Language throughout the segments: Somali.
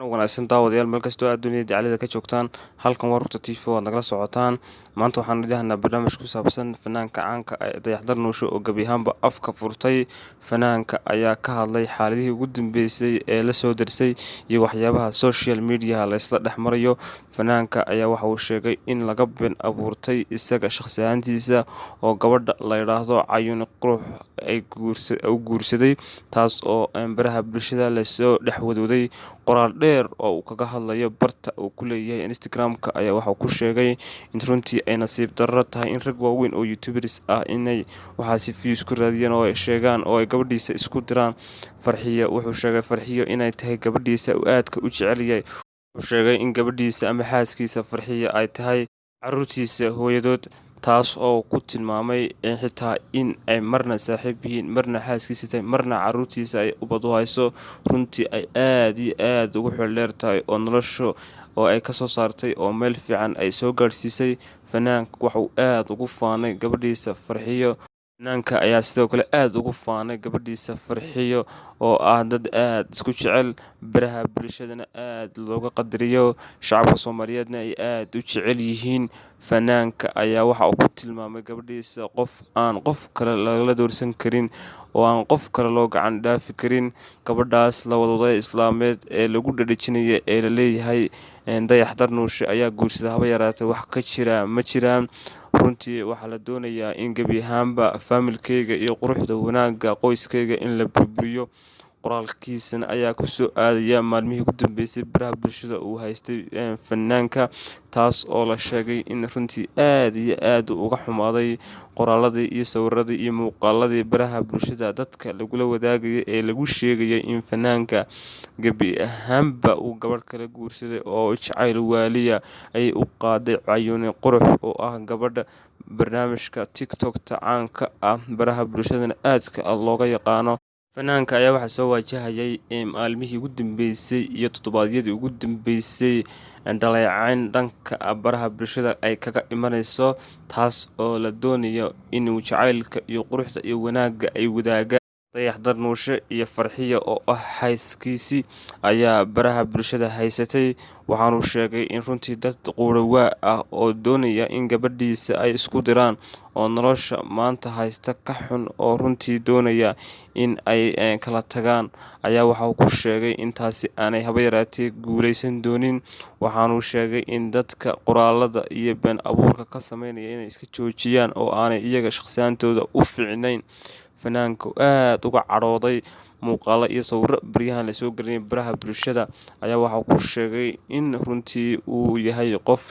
wanaagsan daawadayaal meel kastoo aad dunida dacalada ka joogtaan halkan waa rugta TV waad nagala socotaan maanta waxaan idin barnaamij ku saabsan fanaanka caanka ah ee Dayax-dar Nuusho oo gabi ahaanba afka furtay. Fanaanka ayaa ka hadlay xaaladihii ugu dambeysay ee la soo darsay iyo waxyaabaha social media la isla dhex marayo. Fanaanka ayaa waxa uu sheegay in laga been abuurtay isaga shakhsi ahaantiisa oo gabadha la yiraahdo Cayuuni Qurux ay guursaday, taas oo baraha bulshada la soo dhex wadwaday. Qoraal dheer oo uu kaga hadlayo barta uu ku leeyahay Instagram-ka ayaa waxa uu ku sheegay in runtii ay nasiib darro tahay in rag waaweyn oo YouTubers ah inay waxaasi views ku raadiyaan oo ay sheegaan oo ay gabadhiisa isku diraan. Farxiyo wuxuu sheegay Farxiyo inay tahay gabadhiisa uu aadka u jecel yahay. Wuxuu sheegay in gabadhiisa ama xaaskiisa Farxiyo ay tahay carruurtiisa hooyadood, taas oo ku tilmaamay xitaa in ay marna saaxiib yihiin, marna xaaskiisa tahay, marna carruurtiisa ay ubad u hayso. Runtii ay aad iyo aad ugu xeeldheer tahay oo nolosha oo ay ka soo saartay oo meel fiican ay soo gaarsiisay. Fanaanka waxa uu aad ugu faanay gabadhiisa Farxiyo. Fanaanka ayaa sidoo kale aad ugu faanay gabadhiisa Farxiyo oo ah dad aad isku jecel, baraha bulshadana aad looga qadariyo, shacabka Soomaaliyeedna ay aad u jecel yihiin. Fanaanka ayaa waxa uu ku tilmaamay gabadhiisa qof aan qof kale lagala doorsan karin oo aan qof kale loo gacan dhaafi karin. Gabadhaas la wadwaday Islaameed ee lagu dhadhajinayo ee la leeyahay Dayax-dar Nuusho ayaa guursaday, haba yaraatee wax ka jira ma jiraan. Runtii waxaa la doonayaa in gabi ahaanba faamilkeyga iyo quruxda wanaagga qoyskeyga in la burburiyo. Qoraalkiisana ayaa ku soo aadaya maalmihii ugu dambeysay baraha bulshada uu haystay fanaanka, taas oo la sheegay in runtii aad iyo aad uga xumaaday qoraaladii iyo sawiradii iyo muuqaaladii baraha bulshada dadka lagula wadaagayay ee lagu sheegayay in fanaanka gabi ahaanba uu gabadh kala guursaday oo jacayl waaliya ay u qaaday Cayuuni Qurux oo ah gabadha barnaamijka TikTok-ta caanka ah, baraha bulshadana aadka looga yaqaano. Fanaanka ayaa waxaa soo wajahayay maalmihii ugu dambeysay iyo toddobaadyadii ugu dambeysay dhaleecayn dhanka baraha bulshada ay kaga imanayso, taas oo la doonayo inuu jacaylka iyo quruxda iyo wanaagga ay wadaagaan. Dayax-dar Nuusho iyo Farxiyo oo ah xaaskiisii ayaa baraha bulshada haysatay, waxaanu sheegay in runtii dad qurawaa ah oo doonaya in gabadhiisa ay isku diraan oo nolosha maanta haysta ka xun oo runtii doonaya in ay kala tagaan ayaa waxa uu ku sheegay intaasi aanay haba yaraatee guuleysan doonin. Waxaanu sheegay in dadka qoraalada iyo been abuurka ka sameynaya inay iska joojiyaan oo aanay iyaga shakhsiyaantooda u fiicnayn. Fanaanka aad uga cadhooday muuqaalo iyo sawirro baryahan lasoo gelinay baraha bulshada ayaa waxa uu ku sheegay in runtii uu yahay qof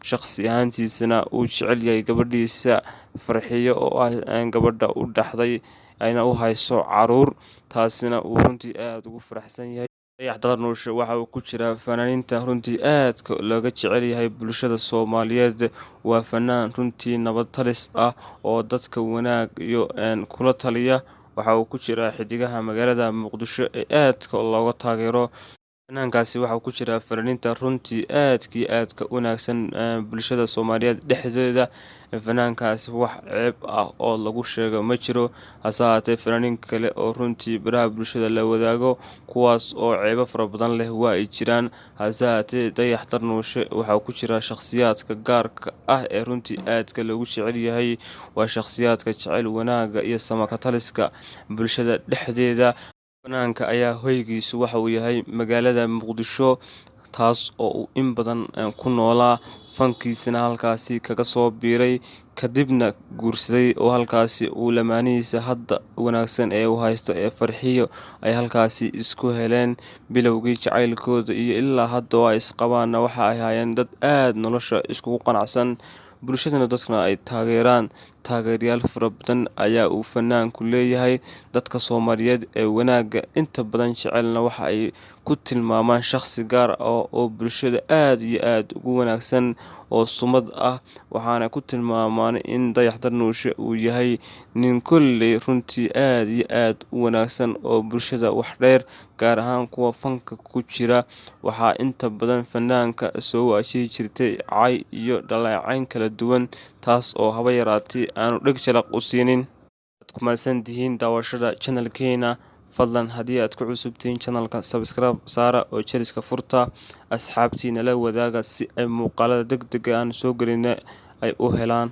shakhsi ahaantiisana uu jecel yahay gabadhiisa Farxiyo oo ah gabadha u dhaxday ayna u hayso carruur, taasina uu runtii aad ugu faraxsan yahay. Dayax-dar Nuusho waxa uu ku jiraa fanaaniinta runtii aadka looga jecel yahay bulshada Soomaaliyeed. Waa fanaan runtii nabad talis ah oo dadka wanaag iyo kula taliya. Waxa uu ku jiraa xidigaha magaalada Muqdisho ee aadka looga taageero. Fanaankaasi waxa uu ku jiraa fanaaniinta runtii aadka iyo aadka u wanaagsan bulshada Soomaaliyeed dhexdeeda. Fanaankaasi wax ceeb ah oo lagu sheego ma jiro, hase ahaatee fanaaniin kale oo runtii baraha bulshada la wadaago kuwaas oo ceebo fara badan leh waa ay jiraan. Hase ahaatee Dayax-dar Nuusho waxa uu ku jiraa shakhsiyaadka gaarka ah ee runtii aadka loogu jecel yahay. Waa shakhsiyaadka jecel wanaagga iyo samaka taliska bulshada dhexdeeda. Fanaanka ayaa hoygiisu waxa uu yahay magaalada Muqdisho, taas oo uu in badan ku noolaa, fankiisana halkaasi kaga soo biiray, kadibna guursaday oo halkaasi uu lamaanihiisa hadda wanaagsan ee uu haysto ee Farxiyo ay halkaasi isku heleen. Bilowgii jacaylkooda iyo ilaa hadda oo ay isqabaanna waxa ay ahaayeen dad aad nolosha iskugu qanacsan, bulshadana dadkana ay taageeraan. Taageerayaal fara badan ayaa uu fanaanku leeyahay. Dadka Soomaaliyeed ee wanaagga inta badan jecelna waxa ay ku tilmaamaan shakhsi gaar ah oo bulshada aad iyo aad ugu wanaagsan oo sumad ah, waxaana ku tilmaamaan in Dayax-dar Nuusho uu yahay nin kolley runtii aad iyo aad u wanaagsan oo bulshada wax dheer, gaar ahaan kuwa fanka ku jira. Waxaa inta badan fanaanka soo waajihi jirtay cay iyo dhaleecayn kala duwan, taas oo haba yaraatee aanu dheg jalaq u siinin. Waad ku mahadsantihiin daawashada channelkeena fadlan haddii aad ku cusub tihiin channelka subscribe saara oo jariska furta asxaabtiina la wadaaga si ay muuqaalada degdega aan soo gelina ay u helaan.